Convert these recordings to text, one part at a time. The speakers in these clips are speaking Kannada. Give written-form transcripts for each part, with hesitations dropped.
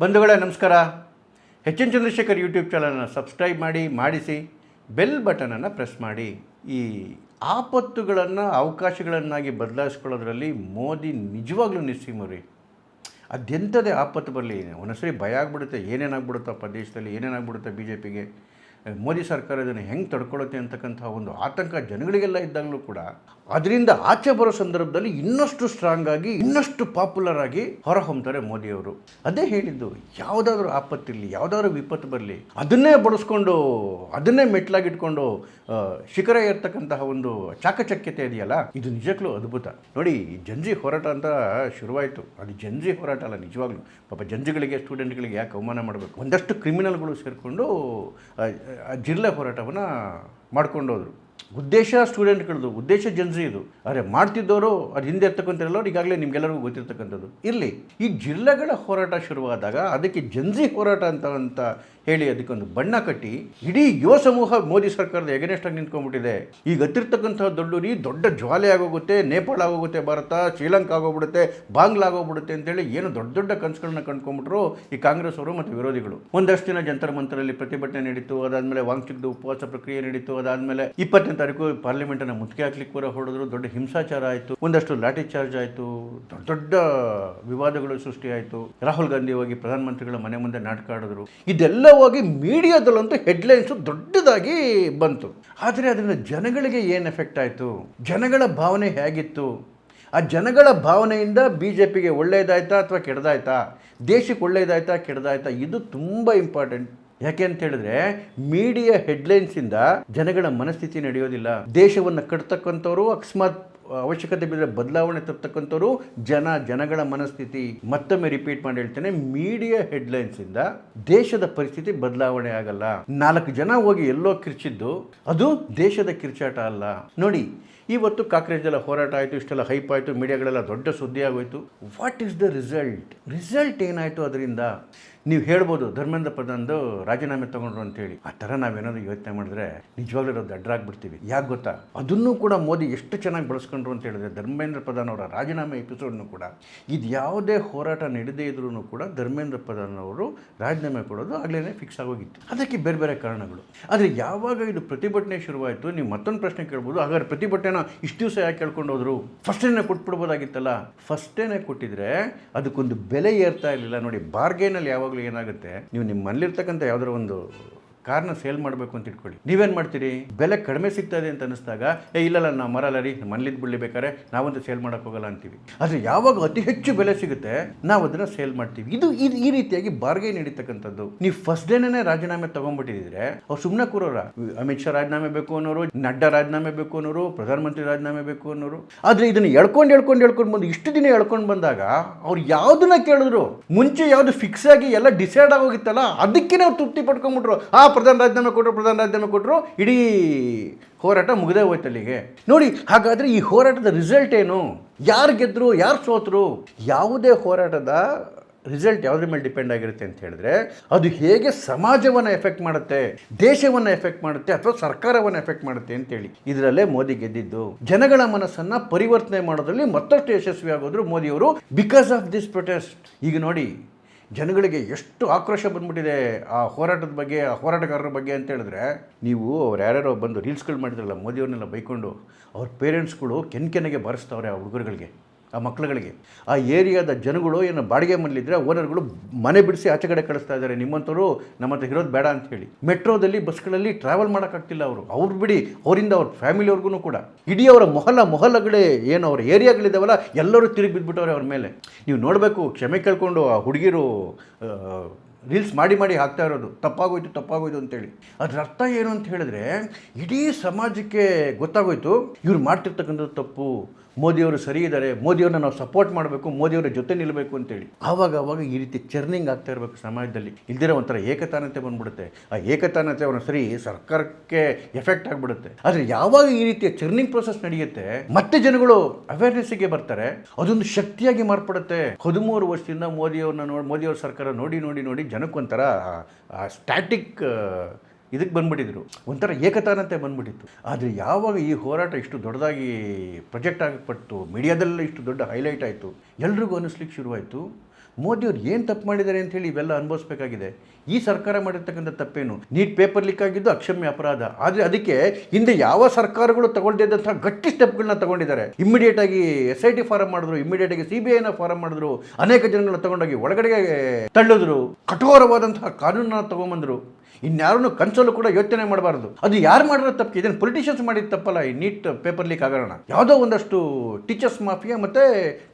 ಬಂಧುಗಳೇ ನಮಸ್ಕಾರ. ಹೆಚ್ಚಿನ ಚಂದ್ರಶೇಖರ್ ಯೂಟ್ಯೂಬ್ ಚಾನಲನ್ನು ಸಬ್ಸ್ಕ್ರೈಬ್ ಮಾಡಿಸಿ ಬೆಲ್ ಬಟನನ್ನು ಪ್ರೆಸ್ ಮಾಡಿ. ಈ ಆಪತ್ತುಗಳನ್ನು ಅವಕಾಶಗಳನ್ನಾಗಿ ಬದಲಾಯಿಸ್ಕೊಳ್ಳೋದ್ರಲ್ಲಿ ಮೋದಿ ನಿಜವಾಗ್ಲೂ ನಿಸ್ಸೀಮರಿ. ಅದೆಂಥದೇ ಆಪತ್ತು ಬರಲಿ, ಒಂದೊಂದ್ಸರಿ ಭಯ ಆಗ್ಬಿಡುತ್ತೆ, ಏನೇನಾಗ್ಬಿಡುತ್ತಪ್ಪ ದೇಶದಲ್ಲಿ, ಏನೇನಾಗ್ಬಿಡುತ್ತೆ ಬಿ ಜೆ ಪಿಗೆ, ಮೋದಿ ಸರ್ಕಾರ ಇದನ್ನು ಹೆಂಗೆ ತಡ್ಕೊಳ್ಳುತ್ತೆ ಅಂತಕ್ಕಂಥ ಒಂದು ಆತಂಕ ಜನಗಳಿಗೆಲ್ಲ ಇದ್ದಾಗಲೂ ಕೂಡ ಅದರಿಂದ ಆಚೆ ಬರೋ ಸಂದರ್ಭದಲ್ಲಿ ಇನ್ನಷ್ಟು ಸ್ಟ್ರಾಂಗ್ ಆಗಿ, ಇನ್ನಷ್ಟು ಪಾಪ್ಯುಲರ್ ಆಗಿ ಹೊರಹೊಮ್ತಾರೆ ಮೋದಿಯವರು. ಅದೇ ಹೇಳಿದ್ದು, ಯಾವುದಾದ್ರೂ ಆಪತ್ತಿರಲಿ, ಯಾವುದಾದ್ರೂ ವಿಪತ್ತು ಬರಲಿ, ಅದನ್ನೇ ಬಳಸ್ಕೊಂಡು, ಅದನ್ನೇ ಮೆಟ್ಲಾಗಿಟ್ಕೊಂಡು ಶಿಖರ ಏರ್ತಕ್ಕಂತಹ ಒಂದು ಚಾಕಚಕ್ಯತೆ ಇದೆಯಲ್ಲ, ಇದು ನಿಜಕ್ಕೂ ಅದ್ಭುತ. ನೋಡಿ, ಜಂಜಿ ಹೋರಾಟ ಅಂತ ಶುರುವಾಯಿತು. ಅದು ಜಂಜಿ ಹೋರಾಟ ಅಲ್ಲ, ನಿಜವಾಗ್ಲೂ ಪಾಪ ಜಂಜಿಗಳಿಗೆ, ಸ್ಟೂಡೆಂಟ್ಗಳಿಗೆ ಯಾಕೆ ಅವಮಾನ ಮಾಡಬೇಕು. ಒಂದಷ್ಟು ಕ್ರಿಮಿನಲ್ಗಳು ಸೇರಿಕೊಂಡು ಜಿಲ್ಲೆ ಹೋರಾಟವನ್ನು ಮಾಡ್ಕೊಂಡೋದ್ರು. ಉದ್ದೇಶ ಸ್ಟೂಡೆಂಟ್ಗಳದ್ದು, ಉದ್ದೇಶ ಜನ್ಸಿ ಇದು. ಆದರೆ ಮಾಡ್ತಿದ್ದವರು ಅದು ಹಿಂದೆ ಇರ್ತಕ್ಕಂಥವ್ರು ಈಗಾಗಲೇ ನಿಮಗೆಲ್ಲರಿಗೂ ಗೊತ್ತಿರ್ತಕ್ಕಂಥದ್ದು. ಇರಲಿ, ಈ ಜಿಲ್ಲೆಗಳ ಹೋರಾಟ ಶುರುವಾದಾಗ ಅದಕ್ಕೆ ಜನ್ಸಿ ಹೋರಾಟ ಅಂತ ಹೇಳಿ ಅದಕ್ಕೊಂದು ಬಣ್ಣ ಕಟ್ಟಿ ಇಡೀ ಯುವ ಸಮೂಹ ಮೋದಿ ಸರ್ಕಾರದ ಎಗನೆಸ್ಟಾಗಿ ನಿಂತ್ಕೊಂಡ್ಬಿಟ್ಟಿದೆ. ಈಗ ಹತ್ತಿರ್ತಕ್ಕಂಥ ದೊಡ್ಡ ಜ್ವಾಲೆ ಆಗೋಗುತ್ತೆ, ನೇಪಾಳ ಆಗೋಗುತ್ತೆ, ಭಾರತ ಶ್ರೀಲಂಕಾ ಆಗೋಗ್ಬಿಡುತ್ತೆ, ಬಾಂಗ್ಲಾ ಆಗೋಗ್ಬಿಡುತ್ತೆ ಅಂತೇಳಿ ಏನು ದೊಡ್ಡ ಕನಸುಗಳನ್ನ ಕಂಡ್ಕೊಂಡ್ಬಿಟ್ರು ಈ ಕಾಂಗ್ರೆಸ್ ಅವರು ಮತ್ತು ವಿರೋಧಿಗಳು. ಒಂದಷ್ಟು ದಿನ ಜಂತರ್ ಮಂತರಲ್ಲಿ ಪ್ರತಿಭಟನೆ ನಡೀತು, ಅದಾದಮೇಲೆ ವಾಂಗ್ಚುಕ್ದು ಉಪವಾಸ ಪ್ರಕ್ರಿಯೆ ನಡೀತು, ಅದಾದಮೇಲೆ 20ನೇ ತಾರೀಕು ಪಾರ್ಲಿಮೆಂಟನ್ನು ಮುತ್ತಿಗೆ ಹಾಕ್ಲಿಕ್ಕೆ ಕೂಡ ಹೊಡೆದ್ರು, ದೊಡ್ಡ ಹಿಂಸಾಚಾರ ಆಯಿತು, ಒಂದಷ್ಟು ಲಾಠಿ ಚಾರ್ಜ್ ಆಯಿತು, ದೊಡ್ಡ ವಿವಾದಗಳು ಸೃಷ್ಟಿಯಾಯಿತು. ರಾಹುಲ್ ಗಾಂಧಿ ಹೋಗಿ ಪ್ರಧಾನಮಂತ್ರಿಗಳ ಮನೆ ಮುಂದೆ ನಾಟಕ ಆಡಿದ್ರು. ಇದೆಲ್ಲ ಹೋಗಿ ಮೀಡಿಯಾದಲ್ಲಂತೂ ಹೆಡ್ಲೈನ್ಸು ದೊಡ್ಡದಾಗಿ ಬಂತು. ಆದರೆ ಅದರಿಂದ ಜನಗಳಿಗೆ ಏನು ಎಫೆಕ್ಟ್ ಆಯಿತು, ಜನಗಳ ಭಾವನೆ ಹೇಗಿತ್ತು, ಆ ಜನಗಳ ಭಾವನೆಯಿಂದ ಬಿ ಜೆ ಪಿಗೆ ಒಳ್ಳೆಯದಾಯ್ತಾ ಅಥವಾ ಕೆಡ್ದಾಯ್ತಾ, ದೇಶಕ್ಕೆ ಒಳ್ಳೆಯದಾಯ್ತಾ ಕೆಡ್ದಾಯ್ತಾ, ಇದು ತುಂಬ ಇಂಪಾರ್ಟೆಂಟ್. ಯಾಕೆ ಅಂತ ಹೇಳಿದ್ರೆ, ಮೀಡಿಯಾ ಹೆಡ್ಲೈನ್ಸಿಂದ ಜನಗಳ ಮನಸ್ಥಿತಿ ನಡೆಯೋದಿಲ್ಲ. ದೇಶವನ್ನು ಕಟ್ತಕ್ಕಂಥವ್ರು, ಅಕಸ್ಮಾತ್ ಅವಶ್ಯಕತೆ ಬಿದ್ದರೆ ಬದಲಾವಣೆ ತರ್ತಕ್ಕಂಥವ್ರು ಜನಗಳ ಮನಸ್ಥಿತಿ. ಮತ್ತೊಮ್ಮೆ ರಿಪೀಟ್ ಮಾಡಿ ಹೇಳ್ತೇನೆ, ಮೀಡಿಯಾ ಹೆಡ್ಲೈನ್ಸಿಂದ ದೇಶದ ಪರಿಸ್ಥಿತಿ ಬದಲಾವಣೆ ಆಗಲ್ಲ. 4 ಜನ ಹೋಗಿ ಎಲ್ಲೋ ಕಿರ್ಚಿದ್ದು ಅದು ದೇಶದ ಕಿರ್ಚಾಟ ಅಲ್ಲ. ನೋಡಿ, ಇವತ್ತು ಕಾಕ್ರೇಜೆಲ್ಲ ಹೋರಾಟ ಆಯಿತು, ಇಷ್ಟೆಲ್ಲ ಹೈಪ್ ಆಯಿತು, ಮೀಡಿಯಾಗಳೆಲ್ಲ ದೊಡ್ಡ ಸುದ್ದಿ ಆಗೋಯ್ತು. ವಾಟ್ ಈಸ್ ದ ರಿಸಲ್ಟ್ ಏನಾಯಿತು ಅದರಿಂದ? ನೀವು ಹೇಳ್ಬೋದು ಧರ್ಮೇಂದ್ರ ಪ್ರಧಾನ್ದು ರಾಜೀನಾಮೆ ತೊಗೊಂಡ್ರು ಅಂತೇಳಿ. ಆ ಥರ ನಾವೇನಾದರೂ ಯೋಚನೆ ಮಾಡಿದ್ರೆ ನಿಜವಾಗ್ಲೂ ನಾವು ದಡ್ಡರಾಗ್ಬಿಡ್ತೀವಿ. ಯಾಕೆ ಗೊತ್ತಾ, ಅದನ್ನು ಕೂಡ ಮೋದಿ ಎಷ್ಟು ಚೆನ್ನಾಗಿ ಬಳಸ್ಕೊಂಡ್ರು ಅಂತ ಹೇಳಿದ್ರೆ, ಧರ್ಮೇಂದ್ರ ಪ್ರಧಾನ್ ಅವರ ರಾಜೀನಾಮೆ ಎಪಿಸೋಡ್ನು ಕೂಡ, ಇದು ಯಾವುದೇ ಹೋರಾಟ ನಡೆದೇ ಇದ್ರೂ ಕೂಡ ಧರ್ಮೇಂದ್ರ ಪ್ರಧಾನ್ ಅವರು ರಾಜೀನಾಮೆ ಕೊಡೋದು ಆಗಲೇ ಫಿಕ್ಸ್ ಆಗೋಗಿತ್ತು. ಅದಕ್ಕೆ ಬೇರೆ ಬೇರೆ ಕಾರಣಗಳು. ಆದರೆ ಯಾವಾಗ ಇದು ಪ್ರತಿಭಟನೆ ಶುರುವಾಯಿತು, ನೀವು ಮತ್ತೊಂದು ಪ್ರಶ್ನೆ ಕೇಳ್ಬೋದು, ಹಾಗಾದ್ರೆ ಪ್ರತಿಭಟನೆ ಇಷ್ಟು ದಿವಸ ಯಾಕೆ ಕೇಳ್ಕೊಂಡು ಹೋದ್ರು? ಫಸ್ಟೇನೆ ಕೊಟ್ಬಿಡ್ಬೋದಾಗಿತ್ತಲ್ಲ. ಫಸ್ಟೇನೆ ಕೊಟ್ಟಿದ್ರೆ ಅದಕ್ಕೊಂದು ಬೆಲೆ ಏರ್ತಾ ಇರಲಿಲ್ಲ. ನೋಡಿ, ಬಾರ್ಗೇನಲ್ಲಿ ಯಾವಾಗಲೂ ಏನಾಗುತ್ತೆ, ನೀವು ನಿಮ್ಮ ಮನೇಲಿರ್ತಕ್ಕಂಥ ಯಾವ್ದಾರ ಒಂದು ಕಾರ್ನ ಸೇಲ್ ಮಾಡಬೇಕು ಅಂತ ಇಟ್ಕೊಳ್ಳಿ, ನೀವೇನು ಮಾಡ್ತೀರಿ? ಬೆಲೆ ಕಡಿಮೆ ಸಿಗ್ತದೆ ಅಂತ ಅನ್ನಿಸ್ದಾಗ, ಇಲ್ಲಲ್ಲ ನಾವು ಮರಲ್ಲ ರೀ, ಮನೇಲಿದ್ದು ಬಿಡಲಿ, ಬೇಕಾದ್ರೆ ನಾವಂತೂ ಸೇಲ್ ಮಾಡೋಕ್ಕೆ ಹೋಗಲ್ಲ ಅಂತೀವಿ. ಆದರೆ ಯಾವಾಗ ಅತಿ ಹೆಚ್ಚು ಬೆಲೆ ಸಿಗುತ್ತೆ ನಾವು ಅದನ್ನು ಸೇಲ್ ಮಾಡ್ತೀವಿ. ಇದು ಈ ರೀತಿಯಾಗಿ ಬಾರ್ಗೇನ್ ನಡೀತಕ್ಕಂಥದ್ದು. ನೀವು ಫಸ್ಟ್ ಡೇನೇ ರಾಜೀನಾಮೆ ತೊಗೊಂಡ್ಬಿಟ್ಟಿದ್ರೆ ಅವ್ರು ಸುಮ್ಮನೆ ಕೂರೋರ. ಅಮಿತ್ ಶಾ ರಾಜೀನಾಮೆ ಬೇಕು ಅನ್ನೋರು, ನಡ್ಡಾ ರಾಜೀನಾಮೆ ಬೇಕು ಅನ್ನೋರು, ಪ್ರಧಾನಮಂತ್ರಿ ರಾಜೀನಾಮೆ ಬೇಕು ಅನ್ನೋರು. ಆದರೆ ಇದನ್ನು ಎಳ್ಕೊಂಡು ಬಂದು ಇಷ್ಟು ದಿನ ಎಳ್ಕೊಂಡು ಬಂದಾಗ ಅವ್ರು ಯಾವುದನ್ನ ಕೇಳಿದ್ರು, ಮುಂಚೆ ಯಾವುದು ಫಿಕ್ಸ್ ಆಗಿ ಎಲ್ಲ ಡಿಸೈಡ್ ಆಗೋಗಿತ್ತಲ್ಲ, ಅದಕ್ಕೆ ನಾವು ತೃಪ್ತಿ ಪಡ್ಕೊಂಡ್ಬಿಟ್ರು. ಪ್ರಧಾನ ರಾಜೀನಾಮೆ ಕೊಟ್ಟರು, ಇಡೀ ಹೋರಾಟ ಮುಗಿದೇ ಹೋಯ್ತು ಅಲ್ಲಿಗೆ. ನೋಡಿ, ಹಾಗಾದರೆ ಈ ಹೋರಾಟದ ರಿಸಲ್ಟ್ ಏನು? ಯಾರು ಗೆದ್ರು, ಯಾರು ಸೋತರು? ಯಾವುದೇ ಹೋರಾಟದ ರಿಸಲ್ಟ್ ಯಾವುದ್ರ ಮೇಲೆ ಡಿಪೆಂಡ್ ಆಗಿರುತ್ತೆ ಅಂತ ಹೇಳಿದ್ರೆ, ಅದು ಹೇಗೆ ಸಮಾಜವನ್ನು ಎಫೆಕ್ಟ್ ಮಾಡುತ್ತೆ, ದೇಶವನ್ನು ಎಫೆಕ್ಟ್ ಮಾಡುತ್ತೆ, ಅಥವಾ ಸರ್ಕಾರವನ್ನು ಎಫೆಕ್ಟ್ ಮಾಡುತ್ತೆ ಅಂತೇಳಿ. ಇದರಲ್ಲೇ ಮೋದಿ ಗೆದ್ದಿದ್ದು. ಜನಗಳ ಮನಸ್ಸನ್ನು ಪರಿವರ್ತನೆ ಮಾಡೋದ್ರಲ್ಲಿ ಮತ್ತಷ್ಟು ಯಶಸ್ವಿ ಆಗೋದ್ರು ಮೋದಿಯವರು, ಬಿಕಾಸ್ ಆಫ್ ದಿಸ್ ಪ್ರೊಟೆಸ್ಟ್. ಈಗ ನೋಡಿ, ಜನಗಳಿಗೆ ಎಷ್ಟು ಆಕ್ರೋಶ ಬಂದ್ಬಿಟ್ಟಿದೆ ಆ ಹೋರಾಟದ ಬಗ್ಗೆ, ಆ ಹೋರಾಟಗಾರರ ಬಗ್ಗೆ ಅಂತ ಹೇಳಿದ್ರೆ. ನೀವು ಅವ್ರು ಯಾರ್ಯಾರೋ ಬಂದು ರೀಲ್ಸ್ಗಳು ಮಾಡಿದ್ರಲ್ಲ, ಮೋದಿಯವ್ರನ್ನೆಲ್ಲ ಬೈಕೊಂಡು, ಅವ್ರ ಪೇರೆಂಟ್ಸ್ಗಳು ಕೆನ್ಕೆನೆಗೆ ಬಾರಿಸ್ತವ್ರೆ ಆ ಹುಡುಗರುಗಳಿಗೆ, ಆ ಮಕ್ಕಳುಗಳಿಗೆ. ಆ ಏರಿಯಾದ ಜನಗಳು ಏನು ಬಾಡಿಗೆ ಮನೇಲಿದ್ದರೆ ಓನರ್ಗಳು ಮನೆ ಬಿಡಿಸಿ ಆಚೆ ಕಡೆ ಕಳಿಸ್ತಾ ಇದ್ದಾರೆ, ನಿಮ್ಮಂಥವ್ರು ನಮ್ಮ ಹತ್ರ ಇರೋದು ಬೇಡ ಅಂತ ಹೇಳಿ. ಮೆಟ್ರೋದಲ್ಲಿ, ಬಸ್ಗಳಲ್ಲಿ ಟ್ರಾವೆಲ್ ಮಾಡೋಕ್ಕಾಗ್ತಿಲ್ಲ ಅವ್ರು ಬಿಡಿ, ಅವರಿಂದ ಅವ್ರ ಫ್ಯಾಮಿಲಿಯವ್ರಿಗೂ ಕೂಡ. ಇಡೀ ಅವರ ಮೊಹಲ್ಲಗಳೇ ಏನು ಅವ್ರ ಏರಿಯಾಗಳಿದ್ದಾವಲ್ಲ, ಎಲ್ಲರೂ ತಿರುಗಿ ಬಿದ್ದುಬಿಟ್ಟವ್ರೆ ಅವ್ರ ಮೇಲೆ. ನೀವು ನೋಡಬೇಕು, ಕ್ಷಮೆ ಕೇಳ್ಕೊಂಡು ಆ ಹುಡುಗಿರು ರೀಲ್ಸ್ ಮಾಡಿ ಹಾಕ್ತಾ ಇರೋದು, ತಪ್ಪಾಗೋಯ್ತು ಅಂತೇಳಿ. ಅದ್ರ ಅರ್ಥ ಏನು ಅಂತ ಹೇಳಿದ್ರೆ, ಇಡೀ ಸಮಾಜಕ್ಕೆ ಗೊತ್ತಾಗೋಯ್ತು ಇವ್ರು ಮಾಡ್ತಿರ್ತಕ್ಕಂಥದ್ದು ತಪ್ಪು, ಮೋದಿಯವರು ಸರಿ ಇದ್ದಾರೆ, ಮೋದಿಯವ್ರನ್ನ ನಾವು ಸಪೋರ್ಟ್ ಮಾಡಬೇಕು, ಮೋದಿಯವರ ಜೊತೆ ನಿಲ್ಲಬೇಕು ಅಂತೇಳಿ. ಆವಾಗ ಈ ರೀತಿ ಚರ್ನಿಂಗ್ ಆಗ್ತಾ ಇರಬೇಕು ಸಮಾಜದಲ್ಲಿ. ಇಲ್ದಿರೋ ಒಂಥರ ಏಕತಾನತೆ ಬಂದ್ಬಿಡುತ್ತೆ. ಆ ಏಕತಾನತೆ ಅವನ ಸರಿ ಸರ್ಕಾರಕ್ಕೆ ಎಫೆಕ್ಟ್ ಆಗಿಬಿಡುತ್ತೆ. ಆದರೆ ಯಾವಾಗ ಈ ರೀತಿಯ ಚರ್ನಿಂಗ್ ಪ್ರೋಸೆಸ್ ನಡೆಯುತ್ತೆ, ಮತ್ತೆ ಜನಗಳು ಅವೇರ್ನೆಸ್ಸಿಗೆ ಬರ್ತಾರೆ, ಅದೊಂದು ಶಕ್ತಿಯಾಗಿ ಮಾರ್ಪಡುತ್ತೆ. 13 ವರ್ಷದಿಂದ ಮೋದಿಯವ್ರ ಸರ್ಕಾರ ನೋಡಿ ಜನಕ್ಕೊಂಥರ ಸ್ಟ್ಯಾಟಿಕ್ ಇದಕ್ಕೆ ಬಂದ್ಬಿಟ್ಟಿದ್ರು, ಒಂಥರ ಏಕತಾನತೆ ಬಂದ್ಬಿಟ್ಟಿತ್ತು. ಆದರೆ ಯಾವಾಗ ಈ ಹೋರಾಟ ಇಷ್ಟು ದೊಡ್ಡದಾಗಿ ಪ್ರೊಜೆಕ್ಟ್ ಆಗಪಟ್ಟು, ಮೀಡಿಯಾದಲ್ಲ ಇಷ್ಟು ದೊಡ್ಡ ಹೈಲೈಟ್ ಆಯಿತು, ಎಲ್ರಿಗೂ ಅನ್ನಿಸ್ಲಿಕ್ಕೆ ಶುರುವಾಯಿತು, ಮೋದಿಯವ್ರು ಏನು ತಪ್ಪು ಮಾಡಿದ್ದಾರೆ ಅಂತೇಳಿ ಇವೆಲ್ಲ ಅನುಭವಿಸ್ಬೇಕಾಗಿದೆ. ಈ ಸರ್ಕಾರ ಮಾಡಿರ್ತಕ್ಕಂಥ ತಪ್ಪೇನು? ನೀಟ್ ಪೇಪರ್ ಲೀಕ್ ಆಗಿದ್ದು ಅಕ್ಷಮ್ಯ ಅಪರಾಧ. ಆದರೆ ಅದಕ್ಕೆ ಹಿಂದೆ ಯಾವ ಸರ್ಕಾರಗಳು ತಗೊಳ್ದಿದ್ದಂತಹ ಗಟ್ಟಿ ಸ್ಟೆಪ್ಗಳನ್ನ ತಗೊಂಡಿದ್ದಾರೆ. ಇಮ್ಮಿಡಿಯೇಟ್ ಆಗಿ SIT ಫಾರಂ ಮಾಡಿದ್ರು, ಇಮ್ಮಿಡಿಯೇಟ್ ಆಗಿ CBIನ ಫಾರಂ ಮಾಡಿದ್ರು, ಅನೇಕ ಜನಗಳನ್ನ ತಗೊಂಡೋಗಿ ಒಳಗಡೆಗೆ ತಳ್ಳಿದ್ರು, ಕಠೋರವಾದಂತಹ ಕಾನೂನನ್ನ ತಗೊಂಬಂದರು. ಇನ್ಯಾರನ್ನು ಕನ್ಸಲ್ಲೂ ಕೂಡ ಯೋಚನೆ ಮಾಡಬಾರ್ದು. ಅದು ಯಾರು ಮಾಡಿರೋ ತಪ್ಪು? ಇದನ್ನು ಪೊಲಿಟಿಷಿಯನ್ಸ್ ಮಾಡಿದ ತಪ್ಪಲ್ಲ. ಈ ನೀಟ್ ಪೇಪರ್ ಲೀಕ್ ಆಗೋಣ ಯಾವುದೋ ಒಂದಷ್ಟು ಟೀಚರ್ಸ್ ಮಾಫಿಯಾ ಮತ್ತು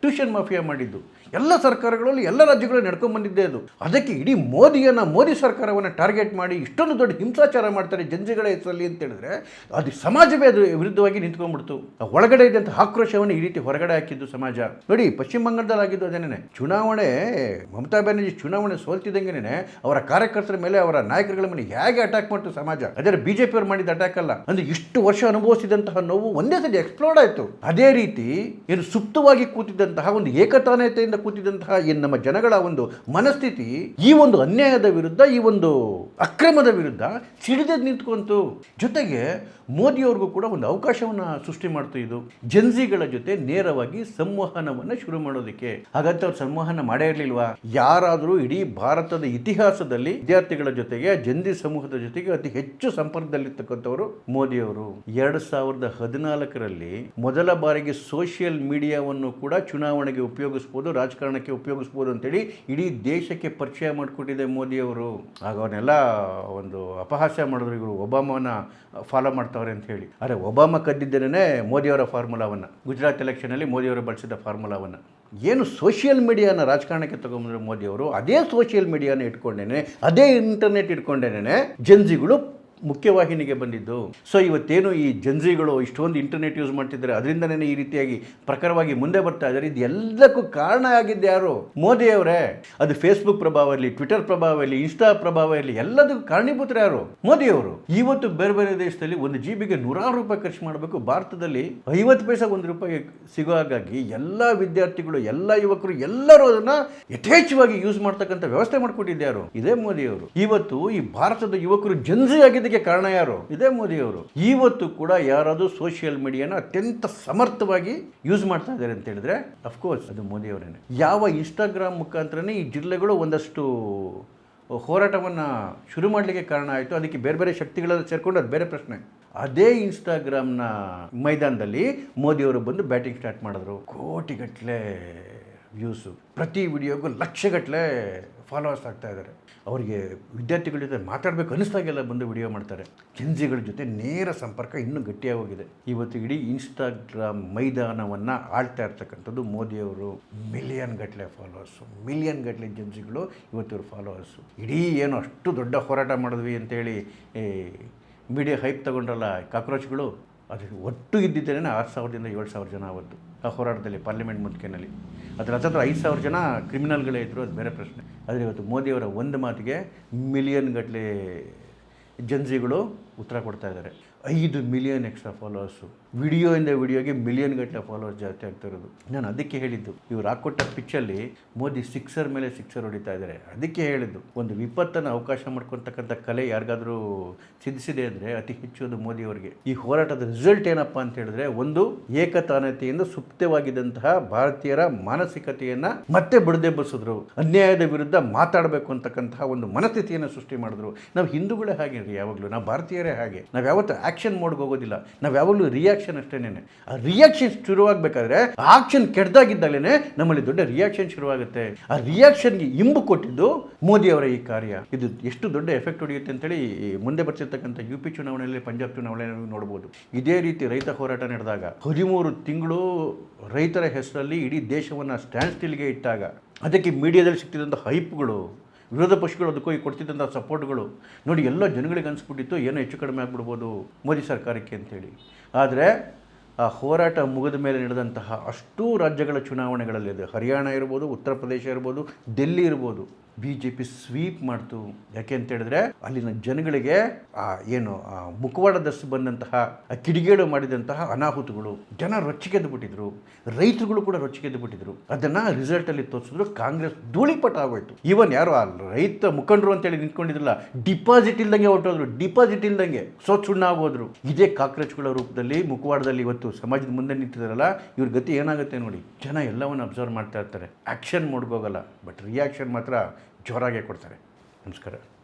ಟ್ಯೂಷನ್ ಮಾಫಿಯಾ ಮಾಡಿದ್ದು ಎಲ್ಲ ಸರ್ಕಾರಗಳಲ್ಲಿ ಎಲ್ಲ ರಾಜ್ಯಗಳಲ್ಲಿ ನಡ್ಕೊಂಡು ಬಂದಿದ್ದೇ ಅದು. ಅದಕ್ಕೆ ಇಡೀ ಮೋದಿ ಸರ್ಕಾರವನ್ನು ಟಾರ್ಗೆಟ್ ಮಾಡಿ ಇಷ್ಟೊಂದು ದೊಡ್ಡ ಹಿಂಸಾಚಾರ ಮಾಡ್ತಾರೆ ಜನಗಳ ಹೆಸರಲ್ಲಿ ಅಂತ ಹೇಳಿದ್ರೆ ಅದು ಸಮಾಜವೇ ಅದು ವಿರುದ್ಧವಾಗಿ ನಿಂತ್ಕೊಂಡ್ಬಿಡ್ತು. ಒಳಗಡೆ ಇದ್ದಂಥ ಆಕ್ರೋಶವನ್ನು ಈ ರೀತಿ ಹೊರಗಡೆ ಹಾಕಿದ್ದು ಸಮಾಜ. ನೋಡಿ, ಪಶ್ಚಿಮ ಬಂಗಾಳದಲ್ಲಿ ಆಗಿದ್ದು ಅದೇನೇ. ಚುನಾವಣೆ, ಮಮತಾ ಬ್ಯಾನರ್ಜಿ ಚುನಾವಣೆ ಸೋಲ್ತಿದ್ದಂಗೆನೇ ಅವರ ಕಾರ್ಯಕರ್ತರ ಮೇಲೆ, ಅವರ ನಾಯಕರುಗಳ ಮೇಲೆ ಹೇಗೆ ಅಟ್ಯಾಕ್ ಮಾಡ್ತು ಸಮಾಜ. ಅದರ BJP ಅವರು ಮಾಡಿದ ಅಟ್ಯಾಕ್ ಅಲ್ಲ. ಅಂದ್ರೆ ಇಷ್ಟು ವರ್ಷ ಅನುಭವಿಸಿದಂತಹ ನೋವು ಒಂದೇ ಸತಿ ಎಕ್ಸ್ಪ್ಲೋಡ್ ಆಯಿತು. ಅದೇ ರೀತಿ ಏನು ಸುಪ್ತವಾಗಿ ಕೂತಿದ್ದಂತಹ ಒಂದು ಏಕತಾನತೆಯಿಂದ ಕೂತಿದ್ದಂತಹ ನಮ್ಮ ಜನಗಳ ಒಂದು ಮನಸ್ಥಿತಿ ಈ ಒಂದು ಅನ್ಯಾಯದ ವಿರುದ್ಧ, ಈ ಒಂದು ಅಕ್ರಮದ ವಿರುದ್ಧ ಸಿಡಿದು ನಿಂತ್ಕೊಂತು. ಜೊತೆಗೆ ಮೋದಿಯವ್ರಿಗೂ ಕೂಡ ಒಂದು ಅವಕಾಶವನ್ನು ಸೃಷ್ಟಿ ಮಾಡ್ತು ಇದು ಜನ್ಜಿಗಳ ಜೊತೆ ನೇರವಾಗಿ ಸಂವಹನವನ್ನು ಶುರು ಮಾಡೋದಕ್ಕೆ. ಹಾಗಂತ ಅವ್ರು ಸಂವಹನ ಮಾಡೇ ಇರಲಿಲ್ವಾ? ಯಾರಾದರೂ ಇಡೀ ಭಾರತದ ಇತಿಹಾಸದಲ್ಲಿ ವಿದ್ಯಾರ್ಥಿಗಳ ಜೊತೆಗೆ, ಜನ್ಜಿ ಸಮೂಹದ ಜೊತೆಗೆ ಅತಿ ಹೆಚ್ಚು ಸಂಪರ್ಕದಲ್ಲಿರ್ತಕ್ಕಂಥವರು ಮೋದಿಯವರು. 2014ರಲ್ಲಿ ಮೊದಲ ಬಾರಿಗೆ ಸೋಷಿಯಲ್ ಮೀಡಿಯಾವನ್ನು ಕೂಡ ಚುನಾವಣೆಗೆ ಉಪಯೋಗಿಸ್ಬೋದು, ರಾಜಕಾರಣಕ್ಕೆ ಉಪಯೋಗಿಸ್ಬೋದು ಅಂತೇಳಿ ಇಡೀ ದೇಶಕ್ಕೆ ಪರಿಚಯ ಮಾಡಿಕೊಟ್ಟಿದೆ ಮೋದಿಯವರು. ಆಗ ಅವನ್ನೆಲ್ಲ ಒಂದು ಅಪಹಾಸ್ಯ ಮಾಡಿದ್ರು, ಇವರು ಒಬಾಮನ ಫಾಲೋ ಮಾಡ್ತಾವ್ರೆ ಅಂತ ಹೇಳಿ. ಆದರೆ ಒಬಾಮ ಕದ್ದಿದ್ದೇನೆ ಮೋದಿಯವರ ಫಾರ್ಮುಲಾವನ್ನು, ಗುಜರಾತ್ ಎಲೆಕ್ಷನಲ್ಲಿ ಮೋದಿಯವರು ಬಳಸಿದ ಫಾರ್ಮುಲಾವನ್ನು. ಏನು ಸೋಷಿಯಲ್ ಮೀಡಿಯಾನ ರಾಜಕಾರಣಕ್ಕೆ ತಗೊಂಡ್ರೆ ಮೋದಿಯವರು, ಅದೇ ಸೋಷಿಯಲ್ ಮೀಡಿಯಾನ ಇಟ್ಕೊಂಡೇನೆ, ಅದೇ ಇಂಟರ್ನೆಟ್ ಇಟ್ಕೊಂಡೇನೆ ಜನ್ಜಿಗಳು ಮುಖ್ಯವಾಹಿನಿಗೆ ಬಂದಿದ್ದು. ಸೊ ಇವತ್ತೇನು ಈ ಜನ್ಜಿಗಳು ಇಷ್ಟೊಂದು ಇಂಟರ್ನೆಟ್ ಯೂಸ್ ಮಾಡ್ತಿದ್ದಾರೆ, ಅದರಿಂದನೇ ಈ ರೀತಿಯಾಗಿ ಪ್ರಖರವಾಗಿ ಮುಂದೆ ಬರ್ತಾ ಇದ್ದಾರೆ. ಇದು ಎಲ್ಲಕ್ಕೂ ಕಾರಣ ಆಗಿದ್ದು ಯಾರು? ಮೋದಿಯವರೇ. ಅದು ಫೇಸ್ಬುಕ್ ಪ್ರಭಾವ ಇರಲಿ, ಟ್ವಿಟರ್ ಪ್ರಭಾವ ಇರಲಿ, ಇನ್ಸ್ಟಾ ಪ್ರಭಾವ ಇರಲಿ, ಎಲ್ಲದಕ್ಕೂ ಕಾರಣೀಭೂತರು ಯಾರು? ಮೋದಿಯವರು. ಇವತ್ತು ಬೇರೆ ಬೇರೆ ದೇಶದಲ್ಲಿ 1 GB ₹100 ಖರ್ಚು ಮಾಡಬೇಕು, ಭಾರತದಲ್ಲಿ 50 ಪೈಸೆ ₹1 ಸಿಗೋ ಹಾಗಾಗಿ ಎಲ್ಲ ವಿದ್ಯಾರ್ಥಿಗಳು, ಎಲ್ಲ ಯುವಕರು, ಎಲ್ಲರೂ ಅದನ್ನ ಯಥೇಚ್ಛವಾಗಿ ಯೂಸ್ ಮಾಡ್ತಕ್ಕಂಥ ವ್ಯವಸ್ಥೆ ಮಾಡಿಕೊಟ್ಟಿದ್ದೆ ಇದೇ ಮೋದಿಯವರು. ಇವತ್ತು ಈ ಭಾರತದ ಯುವಕರು ಜನ್ಜಿ ಆಗಿದ್ದಕ್ಕೆ ಕಾರಣ ಯಾರು? ಇದೇ ಮೋದಿಯವರು. ಇವತ್ತು ಕೂಡ ಯಾರಾದರೂ ಸೋಷಿಯಲ್ ಮೀಡಿಯಾನ ಅತ್ಯಂತ ಸಮರ್ಥವಾಗಿ ಯೂಸ್ ಮಾಡ್ತಾ ಇದ್ದಾರೆ ಅಂತ ಹೇಳಿದ್ರೆ ಅಫ್ಕೋರ್ಸ್ ಅದು ಮೋದಿಯವರೇನೆ. ಯಾವ ಇನ್ಸ್ಟಾಗ್ರಾಮ್ ಮುಖಾಂತರನೇ ಈ ಜಿಲ್ಲೆಗಳು ಒಂದಷ್ಟು ಹೋರಾಟವನ್ನು ಶುರು ಮಾಡಲಿಕ್ಕೆ ಕಾರಣ ಆಯಿತು. ಅದಕ್ಕೆ ಬೇರೆ ಬೇರೆ ಶಕ್ತಿಗಳೆಲ್ಲ ಸೇರಿಕೊಂಡು ಅದು ಬೇರೆ ಪ್ರಶ್ನೆ. ಅದೇ ಇನ್ಸ್ಟಾಗ್ರಾಮ್ನ ಮೈದಾನದಲ್ಲಿ ಮೋದಿಯವರು ಬಂದು ಬ್ಯಾಟಿಂಗ್ ಸ್ಟಾರ್ಟ್ ಮಾಡಿದ್ರು. ಕೋಟಿಗಟ್ಟಲೆ ವ್ಯೂಸು, ಪ್ರತಿ ವಿಡಿಯೋಗೂ ಲಕ್ಷಗಟ್ಟಲೆ ಫಾಲೋವರ್ಸ್ ಆಗ್ತಾ ಇದ್ದಾರೆ. ಅವರಿಗೆ ವಿದ್ಯಾರ್ಥಿಗಳ ಜೊತೆ ಮಾತಾಡಬೇಕು ಅನ್ನಿಸ್ದಾಗೆಲ್ಲ ಬಂದು ವಿಡಿಯೋ ಮಾಡ್ತಾರೆ. ಜನ್ಜಿಗಳ ಜೊತೆ ನೇರ ಸಂಪರ್ಕ ಇನ್ನೂ ಗಟ್ಟಿಯಾಗಿ ಹೋಗಿದೆ. ಇವತ್ತು ಇಡೀ ಇನ್ಸ್ಟಾಗ್ರಾಮ್ ಮೈದಾನವನ್ನು ಆಳ್ತಾ ಇರ್ತಕ್ಕಂಥದ್ದು ಮೋದಿಯವರು. ಮಿಲಿಯನ್ ಗಟ್ಟಲೆ ಫಾಲೋವರ್ಸು, ಮಿಲಿಯನ್ ಗಟ್ಟಲೆ ಜನ್ಜಿಗಳು ಇವತ್ತು ಇವ್ರ ಫಾಲೋವರ್ಸು. ಇಡೀ ಏನು ಅಷ್ಟು ದೊಡ್ಡ ಹೋರಾಟ ಮಾಡಿದ್ವಿ ಅಂತೇಳಿ ಮೀಡಿಯಾ ಹೈಪ್ ತಗೊಂಡ್ರಲ್ಲ ಕಾಕ್ರೋಚ್ಗಳು, ಅದು ಒಟ್ಟು ಇದ್ದಿದ್ದೇನೆ 6,000ದಿಂದ 7,000 ಜನ ಅವತ್ತು ಆ ಹೋರಾಟದಲ್ಲಿ ಪಾರ್ಲಿಮೆಂಟ್ ಮುತ್ತಿಗೆನಲ್ಲಿ. ಅದರ ಹತ್ರ 5,000 ಜನ ಕ್ರಿಮಿನಲ್ಗಳೇ ಇದ್ದರು, ಅದು ಬೇರೆ ಪ್ರಶ್ನೆ. ಆದರೆ ಇವತ್ತು ಮೋದಿಯವರ ಒಂದು ಮಾತಿಗೆ ಮಿಲಿಯನ್ ಗಟ್ಟಲೆ ಜನ್ಜಿಗಳು ಉತ್ತರ ಕೊಡ್ತಾ ಇದ್ದಾರೆ. 5 ಮಿಲಿಯನ್ ಎಕ್ಸ್ಟ್ರಾ ಫಾಲೋವರ್ಸು, ವಿಡಿಯೋಯಿಂದ ವಿಡಿಯೋಗೆ ಮಿಲಿಯನ್ ಗಟ್ಟಲೆ ಫಾಲೋವರ್ಸ್ ಜಾಸ್ತಿ ಆಗ್ತಾ ಇರೋದು. ನಾನು ಅದಕ್ಕೆ ಹೇಳಿದ್ದು, ಇವ್ರು ಹಾಕ್ಕೊಟ್ಟ ಪಿಚ್ಚಲ್ಲಿ ಮೋದಿ ಸಿಕ್ಸರ್ ಮೇಲೆ ಸಿಕ್ಸರ್ ಹೊಡಿತಾ ಇದ್ದಾರೆ. ಅದಕ್ಕೆ ಹೇಳಿದ್ದು, ಒಂದು ವಿಪತ್ತನ್ನು ಅವಕಾಶ ಮಾಡ್ಕೊತಕ್ಕಂಥ ಕಲೆ ಯಾರಿಗಾದರೂ ಸಿದ್ಧಿಸಿದೆ ಅಂದರೆ ಅತಿ ಹೆಚ್ಚು ಅದು ಮೋದಿಯವರಿಗೆ. ಈ ಹೋರಾಟದ ರಿಸಲ್ಟ್ ಏನಪ್ಪ ಅಂತ ಹೇಳಿದ್ರೆ, ಒಂದು ಏಕತಾನತೆಯಿಂದ ಸುಪ್ತವಾಗಿದ್ದಂತಹ ಭಾರತೀಯರ ಮಾನಸಿಕತೆಯನ್ನು ಮತ್ತೆ ಬಡಿದೆಬ್ಬಿಸಿದ್ರು. ಅನ್ಯಾಯದ ವಿರುದ್ಧ ಮಾತಾಡಬೇಕು ಅಂತಕ್ಕಂತಹ ಒಂದು ಮನಸ್ಥಿತಿಯನ್ನು ಸೃಷ್ಟಿ ಮಾಡಿದ್ರು. ನಾವು ಹಿಂದೂಗಳೇ ಹಾಗೆ ರೀ, ಯಾವಾಗಲೂ ನಾವು ಭಾರತೀಯರೇ ಹಾಗೆ. ನಾವು ಯಾವತ್ತೂ ಆ್ಯಕ್ಷನ್ ಮೋಡ್ಗೆ ಹೋಗೋದಿಲ್ಲ, ನಾವು ಯಾವಾಗಲೂ ರಿಯಾಕ್ಷನ್ ಅಷ್ಟೇನೆ. ಆ ರಿಯಾಕ್ಷನ್ ಶುರುವಾಗಬೇಕಾದ್ರೆ ಆಕ್ಷನ್ ಕೆಟ್ಟದಾಗಿದ್ದಾಗಲೇ ನಮ್ಮಲ್ಲಿ ದೊಡ್ಡ ರಿಯಾಕ್ಷನ್ ಶುರುವಾಗುತ್ತೆ. ಆ ರಿಯಾಕ್ಷನ್ಗೆ ಇಂಬು ಕೊಟ್ಟಿದ್ದು ಮೋದಿಯವರ ಈ ಕಾರ್ಯ. ಇದು ಎಷ್ಟು ದೊಡ್ಡ ಎಫೆಕ್ಟ್ ಹೊಡೆಯುತ್ತೆ ಅಂತೇಳಿ ಮುಂದೆ ಬರ್ತಿರ್ತಕ್ಕಂಥ UP ಚುನಾವಣೆಯಲ್ಲಿ, ಪಂಜಾಬ್ ಚುನಾವಣೆಯಲ್ಲಿ ನೋಡ್ಬೋದು. ಇದೇ ರೀತಿ ರೈತ ಹೋರಾಟ ನಡೆದಾಗ 13 ತಿಂಗಳು ರೈತರ ಹೆಸರಲ್ಲಿ ಇಡೀ ದೇಶವನ್ನು ಸ್ಟ್ಯಾಂಡ್ ಸ್ಟಿಲ್ಗೆ ಇಟ್ಟಾಗ, ಅದಕ್ಕೆ ಮೀಡಿಯಾದಲ್ಲಿ ಸಿಗ್ತಿದ್ದಂಥ ಹೈಪ್ಗಳು, ವಿರೋಧ ಪಕ್ಷಗಳು ಅದಕ್ಕೋಗಿ ಕೊಡ್ತಿದ್ದಂಥ ಸಪೋರ್ಟ್ಗಳು ನೋಡಿ ಎಲ್ಲ ಜನಗಳಿಗೆ ಅನಿಸ್ಬಿಟ್ಟಿತ್ತು ಏನೋ ಹೆಚ್ಚು ಕಡಿಮೆ ಆಗಿಬಿಡ್ಬೋದು ಮೋದಿ ಸರ್ಕಾರಕ್ಕೆ ಅಂಥೇಳಿ. ಆದರೆ ಆ ಹೋರಾಟ ಮುಗಿದ ಮೇಲೆ ನಡೆದಂತಹ ಅಷ್ಟೂ ರಾಜ್ಯಗಳ ಚುನಾವಣೆಗಳಲ್ಲಿ, ಅದು ಹರಿಯಾಣ ಇರ್ಬೋದು, ಉತ್ತರ ಪ್ರದೇಶ ಇರ್ಬೋದು, ಡೆಲ್ಲಿ ಇರ್ಬೋದು, BJP ಸ್ವೀಪ್ ಮಾಡ್ತು. ಯಾಕೆ ಅಂತ ಹೇಳಿದ್ರೆ ಅಲ್ಲಿನ ಜನಗಳಿಗೆ ಮುಖವಾಡದಷ್ಟು ಬಂದಂತಹ ಕಿಡಿಗೇಡು ಮಾಡಿದಂತಹ ಅನಾಹುತಗಳು, ಜನ ರೊಚ್ಚಿಗೆದ್ದು ಬಿಟ್ಟಿದ್ರು, ರೈತರುಗಳು ಕೂಡ ರೊಚ್ಚಿಗೆದ್ದು ಬಿಟ್ಟಿದ್ರು. ಅದನ್ನ ರಿಸಲ್ಟ್ ಅಲ್ಲಿ ತೋರಿಸಿದ್ರು, ಕಾಂಗ್ರೆಸ್ ಧೂಳಿಪಟ ಆಗೋಯ್ತು. ಈವನ್ ಯಾರು ಆ ರೈತ ಮುಖಂಡರು ಅಂತೇಳಿ ನಿಂತ್ಕೊಂಡಿದ್ರಲ್ಲ, ಡಿಪಾಸಿಟ್ ಇಲ್ದಂಗೆ ಹೊರಟೋದ್ರು, ಡಿಪಾಸಿಟ್ ಇಲ್ದಂಗೆ ಸುಣ್ಣ ಆಗೋದ್ರು. ಇದೇ ಕಾಕ್ರೋಚ್ಗಳ ರೂಪದಲ್ಲಿ ಮುಖವಾಡದಲ್ಲಿ ಇವತ್ತು ಸಮಾಜದ ಮುಂದೆ ನಿಂತಿದ್ದಾರಲ್ಲ, ಇವ್ರ ಗತಿ ಏನಾಗುತ್ತೆ ನೋಡಿ. ಜನ ಎಲ್ಲವನ್ನು ಅಬ್ಸರ್ವ್ ಮಾಡ್ತಾ ಇರ್ತಾರೆ, ಆ್ಯಕ್ಷನ್ ಮೋಡ್ಗೋಗಲ್ಲ, ಬಟ್ ರಿಯಾಕ್ಷನ್ ಮಾತ್ರ ಜೋರಾಗೆ ಕೊಡ್ತಾರೆ. ನಮಸ್ಕಾರ.